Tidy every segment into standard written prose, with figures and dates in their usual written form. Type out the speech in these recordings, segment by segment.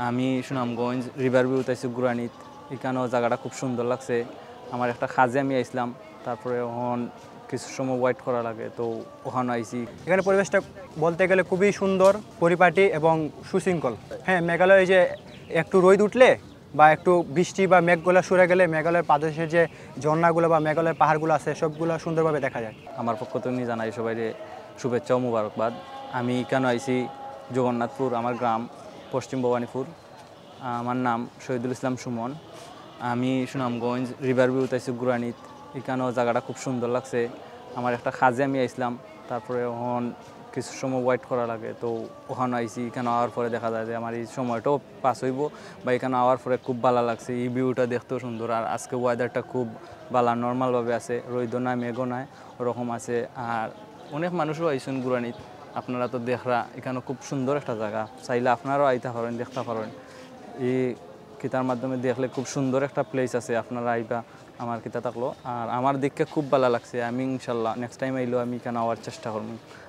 আমি সুনামগঞ্জ রিভার ভিউতে আছি গুরানিত। এখানেও জায়গাটা খুব সুন্দর লাগছে। আমার একটা কাজে আমি আইছিলাম, তারপরে ওখান কিছু সময় ওয়েট করা লাগে, তো ওখানে আইছি। এখানে পরিবেশটা বলতে গেলে খুবই সুন্দর, পরিপাটি এবং সুশৃঙ্খল। হ্যাঁ, মেঘালয়ে যে একটু রোদ উঠলে বা একটু বৃষ্টি বা মেঘগুলো সরে গেলে মেঘালয়ের পাদদেশে যে ঝর্ণাগুলো বা মেঘালয়ের পাহাড়গুলো আছে সবগুলো সুন্দরভাবে দেখা যায়। আমার পক্ষ থেকে জানাই সবাই শুভেচ্ছা ও মুবারকবাদ। আমি কেন আইছি জগন্নাথপুর, আমার গ্রাম পশ্চিম ভবানীপুর। আমার নাম শহীদুল ইসলাম সুমন। আমি সুনামগঞ্জ রিভার ভিউতে আছি গুরানিত। এখানেও জায়গাটা খুব সুন্দর লাগছে। আমার একটা কাজে আমি আইছিলাম, তারপরে ওখান কিছু সময় ওয়েট করা লাগে, তো ওখানে আইছি। এখানে আওয়ার পরে দেখা যায় যে আমার এই সময়টাও পাস হইব, বা এখানে আওয়ার পরে খুব ভালো লাগছে। এই ভিউটা দেখতেও সুন্দর, আর আজকে ওয়েদারটা খুব ভালো, নর্মালভাবে আছে, রোদ নাই মেঘও নাই, ওরকম আছে। আর অনেক মানুষও আইসুন গুরানিত, আপনারা তো দেখরা এখানে খুব সুন্দর একটা জায়গা। চাইলে আপনারাও আইতে পারেন, দেখতে পারেন। এই কিতার মাধ্যমে দেখলে খুব সুন্দর একটা প্লেস আছে, আপনারা আইবা আমার কিতা থাকলো। আর আমার দেখে খুব ভালো লাগছে। আমি ইনশাল্লাহ নেক্সট টাইম আইলেও আমি এখানে আওয়ার চেষ্টা করব।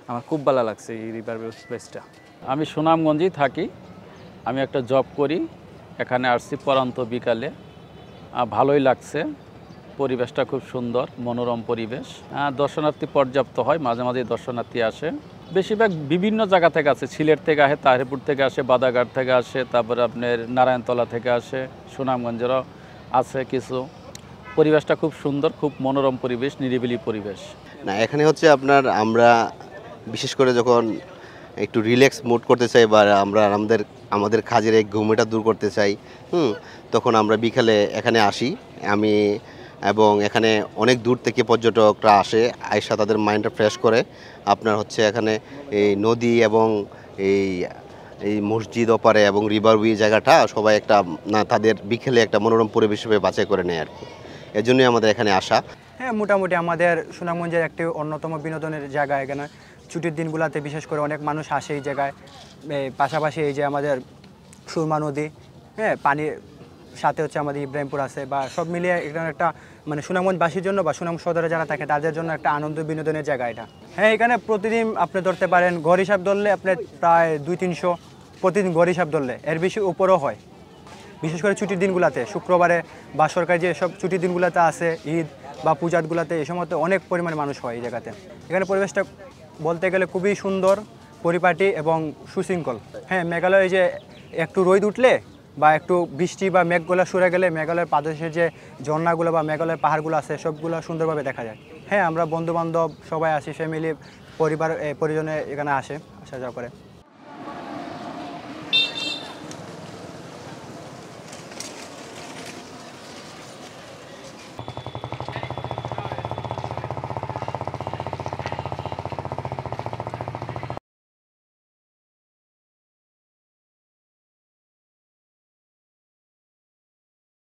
আমার খুব ভালো লাগছে এই রিভার ভিউ প্লেসটা। আমি সুনামগঞ্জেই থাকি। আমি একটা জব করি, এখানে আসছি পরান্ত বিকালে। ভালোই লাগছে, পরিবেশটা খুব সুন্দর, মনোরম পরিবেশ। দর্শনার্থী পর্যাপ্ত হয়, মাঝে মাঝে দর্শনার্থী আসে। বেশিরভাগ বিভিন্ন জায়গা থেকে আসে, সিলেট থেকে আসে, তাহিরপুর থেকে আসে, বাদাঘাট থেকে আসে, তারপরে আপনার নারায়ণতলা থেকে আসে, সুনামগঞ্জেরও আছে কিছু। পরিবেশটা খুব সুন্দর, খুব মনোরম পরিবেশ, নিরিবিলি পরিবেশ। না, এখানে হচ্ছে আপনার আমরা বিশেষ করে যখন একটু রিল্যাক্স মুড করতে চাই বা আমরা আমাদের কাজের এই ঘুমেটা দূর করতে চাই, তখন আমরা বিকালে এখানে আসি আমি। এবং এখানে অনেক দূর থেকে পর্যটকরা আসে, আইসা তাদের মাইন্ডটা ফ্রেশ করে। আপনার হচ্ছে এখানে এই নদী এবং এই মসজিদ ওপারে এবং রিভার ভিউ জায়গাটা সবাই একটা তাদের বিকেলে একটা মনোরম পরিবেশ হিসেবে বাছাই করে নেয় আর কি। এজন্যই আমাদের এখানে আসা। হ্যাঁ, মোটামুটি আমাদের সুনামগঞ্জের একটি অন্যতম বিনোদনের জায়গা। এখানে ছুটির দিনগুলোতে বিশেষ করে অনেক মানুষ আসে এই জায়গায়। পাশাপাশি এই যে আমাদের সুরমা নদী, হ্যাঁ, পানির সাথে হচ্ছে আমাদের ইব্রাহিমপুর আছে, বা সব মিলিয়ে এখানে একটা মানে সুনামগঞ্জবাসীর জন্য বা সুনাম সদরে যারা থাকে তাদের জন্য একটা আনন্দ বিনোদনের জায়গা এটা। হ্যাঁ, এখানে প্রতিদিন আপনি ধরতে পারেন, গড় হিসাব ধরলে আপনার প্রায় 200-300 প্রতিদিন গড় হিসাব ধরলে, এর বেশি উপরেও হয়। বিশেষ করে ছুটির দিনগুলোতে, শুক্রবারে বা সরকারি যে সব ছুটির দিনগুলোতে আছে, ঈদ বা পূজাগুলোতে, এই সময়তে অনেক পরিমাণে মানুষ হয় এই জায়গাতে। এখানে পরিবেশটা বলতে গেলে খুবই সুন্দর, পরিপাটি এবং সুশৃঙ্খল। হ্যাঁ, মেঘালয়ে যে একটু রোদ উঠলে বা একটু বৃষ্টি বা মেঘগুলো সরে গেলে মেঘালয়ের পাদদেশে যে ঝর্ণাগুলো বা মেঘালয়ের পাহাড়গুলো আছে সবগুলো সুন্দরভাবে দেখা যায়। হ্যাঁ, আমরা বন্ধুবান্ধব সবাই আসি, ফ্যামিলি পরিবার পরিজনে এখানে আসা যাওয়া করে।